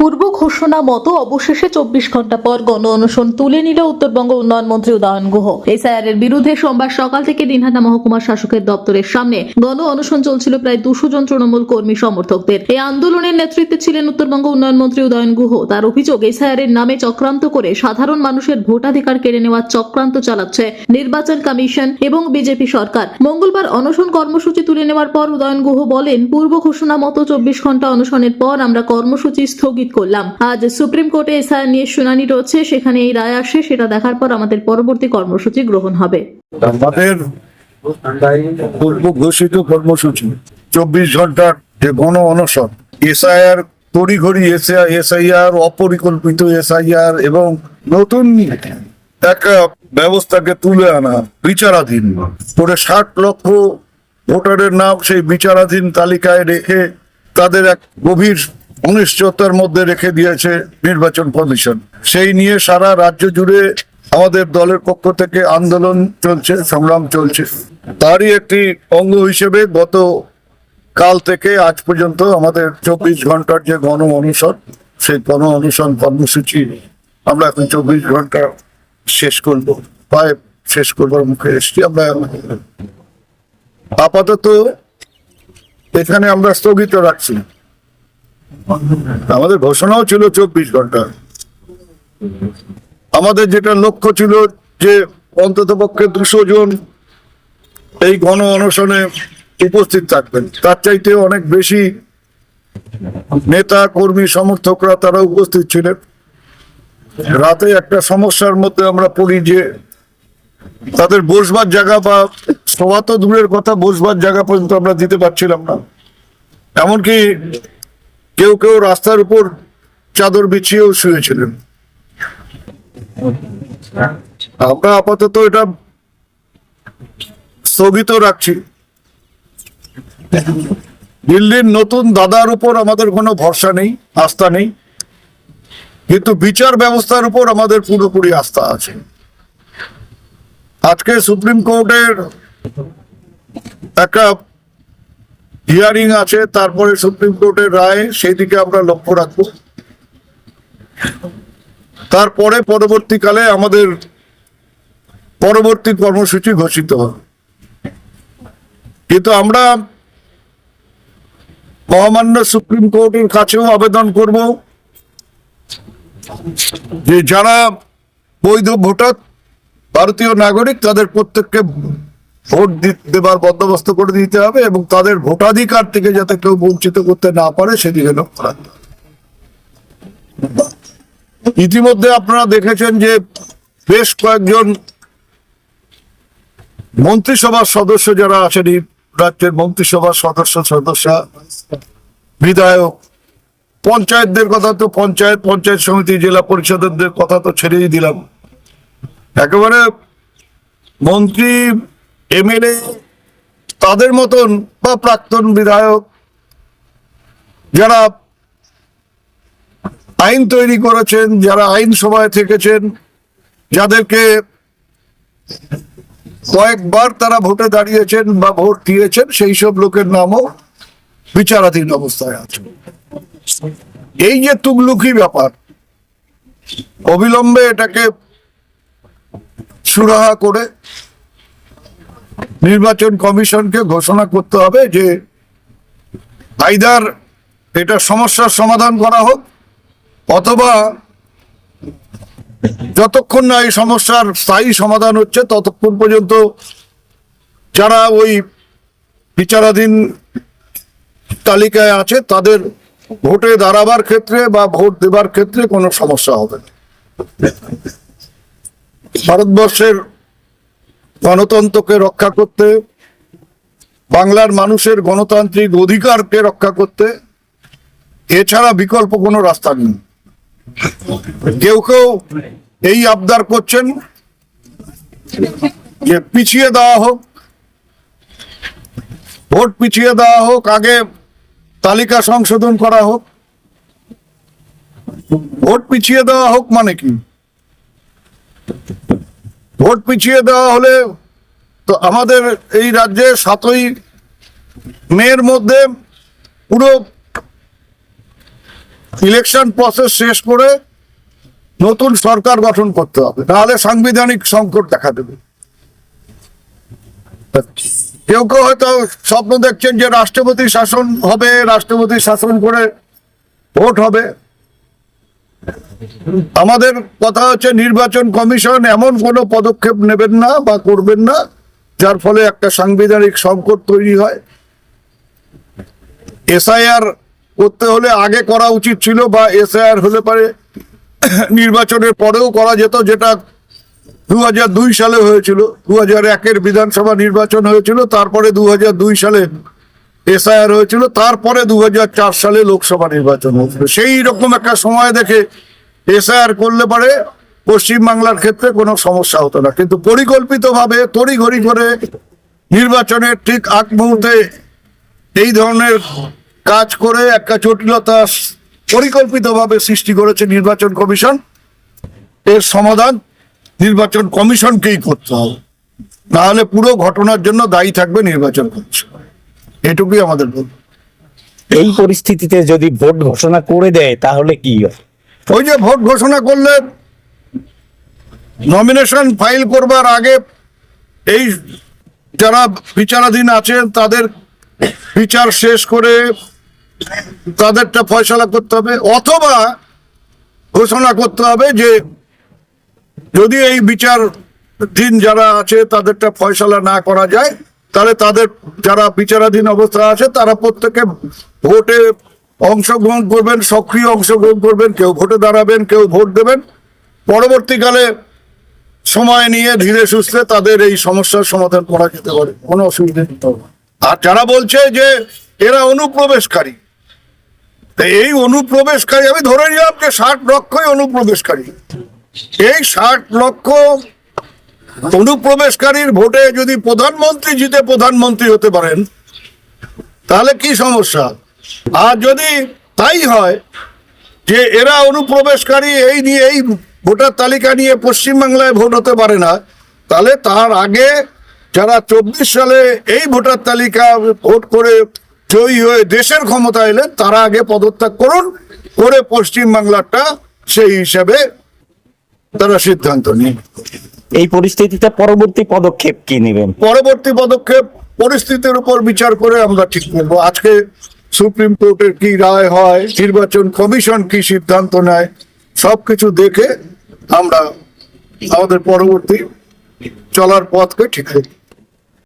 পূর্ব ঘোষণা মতো অবশেষে 24 ঘন্টা পর গণ অনশন তুলে নিল উত্তরবঙ্গ উন্নয়ন মন্ত্রী উদয়ন গুহ। এসআইআর এর বিরুদ্ধে সোমবার সকাল থেকে দিনহাটা মহকুমা শাসকের দপ্তরের সামনে গণ অনশন চলছিল প্রায় 200 জন তৃণমূল কর্মী সমর্থকদের। এই আন্দোলনের নেতৃত্বে ছিলেন উত্তরবঙ্গ উন্নয়ন মন্ত্রী উদয়ন গুহ। তার অভিযোগ, এসআইআর এর নামে চক্রান্ত করে সাধারণ মানুষের ভোটাধিকার কেড়ে নেওয়ার চক্রান্ত চালাচ্ছে নির্বাচন কমিশন এবং বিজেপি সরকার। মঙ্গলবার অনশন কর্মসূচি তুলে নেওয়ার পর উদয়ন গুহ বলেন, পূর্ব ঘোষণা মতো 24 ঘন্টা অনশনের পর আমরা কর্মসূচি স্থগিত করলাম। আজ সুপ্রিম কোর্টে এসআইআর নিয়ে শুনানি রয়েছে, সেখানে এই রায় আসে, সেটা দেখার পর আমাদের পরবর্তী কর্মসূচি গ্রহণ হবে। আমাদের পূর্ব ঘোষিত কর্মসূচি 24 ঘন্টার যে গণ অনশন, এসআইআর তড়িঘড়ি এসআইআর, অপরিকল্পিত এসআইআর এবং নতুন একটা ব্যবস্থাকে তুলে আনা বিচারাধীন করে 60 লক্ষ ভোটারের নাম সেই বিচারাধীন তালিকায় রেখে তাদের এক গভীর অনিশ্চয়তার মধ্যে রেখে দিয়েছে নির্বাচন কমিশন। সেই নিয়ে সারা রাজ্য জুড়ে আমাদের দলের পক্ষ থেকে আন্দোলন চলছে, সংগ্রাম চলছে। তারই একটি অঙ্গ হিসেবে গত কাল থেকে আজ পর্যন্ত আমাদের 24 ঘন্টার যে গণ অনশন, সেই গণ অনশন কর্মসূচি আমরা এখন 24 ঘন্টা শেষ করবো, প্রায় শেষ করবার মুখে এসছি। আমরা আপাতত এখানে আমরা স্থগিত রাখছি। আমাদের ঘোষণাও ছিল 24 ঘন্টা। আমাদের যেটা লক্ষ্য ছিল যে অন্তত পক্ষে 200 জন এই গণ অনশনে উপস্থিত থাকবেন, তার চাইতে অনেক বেশি নেতা কর্মী সমর্থকরা তারা উপস্থিত ছিলেন। রাতে একটা সমস্যার মধ্যে আমরা পড়ি যে তাদের বসবার জায়গা বা শোয়া তো দূরের কথা, বসবার জায়গা পর্যন্ত আমরা দিতে পারছিলাম না। এমনকি কেউ কেউ রাস্তার উপর চাদর বিছিয়েও শুয়েছিলেন। আমরা আপাতত এটা স্থগিত রাখছি। দিল্লির নতুন দাদার উপর আমাদের কোনো ভরসা নেই, আস্থা নেই, কিন্তু বিচার ব্যবস্থার উপর আমাদের পুরোপুরি আস্থা আছে। আজকে সুপ্রিম কোর্টের একটা হিয়ারিং আছে, তারপরে সুপ্রিম কোর্টের রায়, সেই দিকে আমরা লক্ষ্য রাখবো। তারপরে পরবর্তীকালে আমাদের পরবর্তী কর্মসূচি ঘোষিত হবে। কিন্তু আমরা মহামান্য সুপ্রিম কোর্টের কাছেও আবেদন করব যে যারা বৈধ ভোটার, ভারতীয় নাগরিক, তাদের প্রত্যেককে ভোট দেবার বন্দোবস্ত করে দিতে হবে এবং তাদের ভোটাধিকার থেকে যাতে কেউ বঞ্চিত করতে না পারে সেদিকে লক্ষ্য রাখতে হবে। ইতিমধ্যে আপনারা দেখেছেন যে বেশ কয়েকজন মন্ত্রিসভার সদস্য যারা আছেন, রাজ্যের মন্ত্রিসভার সদস্য, বিধায়ক, পঞ্চায়েতদের কথা তো পঞ্চায়েত সমিতি, জেলা পরিষদের কথা তো ছেড়েই দিলাম, একেবারে মন্ত্রী, এমএলএ, তাদের মতন বা প্রাক্তন বিধায়ক যারা আইন তৈরি করেছেন, যারা আইনসভায় থেকেছেন, যাদেরকে কয়েকবার তারা ভোটে দাঁড়িয়েছেন বা ভোট দিয়েছেন, সেই সব লোকের নামও বিচারাধীন অবস্থায় আছে। এই যে তুগলুকি ব্যাপার, অবিলম্বে এটাকে সুরাহা করে নির্বাচন কমিশনকে ঘোষণা করতে হবে যে আইদার এটা সমস্যার সমাধান করা হোক, অথবা যতক্ষণ না এই সমস্যার স্থায়ী সমাধান হচ্ছে ততক্ষণ পর্যন্ত যারা ওই বিচারাধীন তালিকায় আছে তাদের ভোটে দাঁড়াবার ক্ষেত্রে বা ভোট দেবার ক্ষেত্রে কোনো সমস্যা হবে না। ভারতবর্ষের গণতন্ত্রকে রক্ষা করতে, বাংলার মানুষের গণতান্ত্রিক অধিকারকে রক্ষা করতে এছাড়া বিকল্প কোনো রাস্তা নেই। কেউ কেউ এই আবদার করছেন যে পিছিয়ে দেওয়া হোক, ভোট পিছিয়ে দেওয়া হোক, আগে তালিকা সংশোধন করা হোক। ভোট পিছিয়ে দেওয়া হোক মানে কি? ভোট পিছিয়ে দেওয়া হলে তো আমাদের এই রাজ্যে 7ই মের মধ্যে পুরো ইলেকশন প্রসেস শেষ করে নতুন সরকার গঠন করতে হবে, নাহলে সাংবিধানিক সংকট দেখা দেবে। কেউ কেউ হয়তো স্বপ্ন দেখছেন যে রাষ্ট্রপতি শাসন হবে, রাষ্ট্রপতি শাসন করে ভোট হবে। আমাদের কথা হচ্ছে নির্বাচন কমিশন এমন কোনো পদক্ষেপ নেবেন না বা করবেন না যার ফলে একটা সাংবিধানিক সংকট তৈরি হয়। এসআইআর করতে হলে আগে করা উচিত ছিল, বা এসআইআর হলে পারে নির্বাচনের পরেও করা যেত, যেটা 2002 সালে হয়েছিল। 2001-এর বিধানসভা নির্বাচন হয়েছিল, তারপরে 2002 সালে এসআইআর হয়েছিল, তারপরে 2004 সালে লোকসভা নির্বাচন হয়েছিল। সেই রকম একটা সময় দেখে এসআইআর করলে পারে পশ্চিমবাংলার ক্ষেত্রে কোনো সমস্যা হতো না। কিন্তু পরিকল্পিতভাবে তড়িঘড়ি করে নির্বাচনের ঠিক আগ মুহূর্তে এই ধরনের কাজ করে একটা জটিলতা পরিকল্পিতভাবে সৃষ্টি করেছে নির্বাচন কমিশন। এর সমাধান নির্বাচন কমিশনকেই করতে হবে, নাহলে পুরো ঘটনার জন্য দায়ী থাকবে নির্বাচন কমিশন। এটুকুই আমাদের বলবো। এই পরিস্থিতিতে যদি ভোট ঘোষণা করে দেয় তাহলে কি হয়? ওই যে ভোট ঘোষণা করলে নমিনেশন ফাইল করবার আগে এই যারা বিচারাধীন আছেন তাদের বিচার শেষ করে তাদেরটা ফয়সালা করতে হবে, অথবা ঘোষণা করতে হবে যে যদি এই বিচারাধীন যারা আছে তাদেরটা ফয়সালা না করা যায়, তাহলে তাদের যারা বিচারাধীন অবস্থা আছে তারা প্রত্যেকে ভোটে অংশগ্রহণ করবেন, সক্রিয় অংশগ্রহণ করবেন, কেউ ভোটে দাঁড়াবেন, কেউ ভোট দেবেন। পরবর্তীকালে সময় নিয়ে ধীরে সুস্থে তাদের এই সমস্যার সমাধান করা যেতে পারে, কোনো অসুবিধা নেই। আর যারা বলছে যে এরা অনুপ্রবেশকারী, এই অনুপ্রবেশকারী আমি ধরে নিলাম যে 60 লক্ষই অনুপ্রবেশকারী। এই 60 লক্ষ অনুপ্রবেশকারীর ভোটে যদি প্রধানমন্ত্রী জিতে প্রধানমন্ত্রী হতে পারেন তাহলে কি সমস্যা? আর যদি তাই হয় যে এরা অনুপ্রবেশকারী, এই নিয়ে এই ভোটার তালিকা নিয়ে পশ্চিমবাংলায় ভোট হতে পারে না, তাহলে তার আগে যারা 24 সালে এই ভোটার তালিকা ভোট করে জয়ী হয়ে দেশের ক্ষমতা এলেন তারা আগে পদত্যাগ করুন, করে পশ্চিমবাংলাটা সেই হিসাবে তারা সিদ্ধান্ত নিন। এই পরিস্থিতিতে পরবর্তী পদক্ষেপ কি নেবেন? পরবর্তী পদক্ষেপ পরিস্থিতির উপর বিচার করে আমরা ঠিক করবো। আজকে সুপ্রিম কোর্টের কি রায় হয়, নির্বাচন কমিশন কি সিদ্ধান্ত নেয়, সবকিছু দেখে আমরা আমাদের পরবর্তী চলার পথকে ঠিক করব।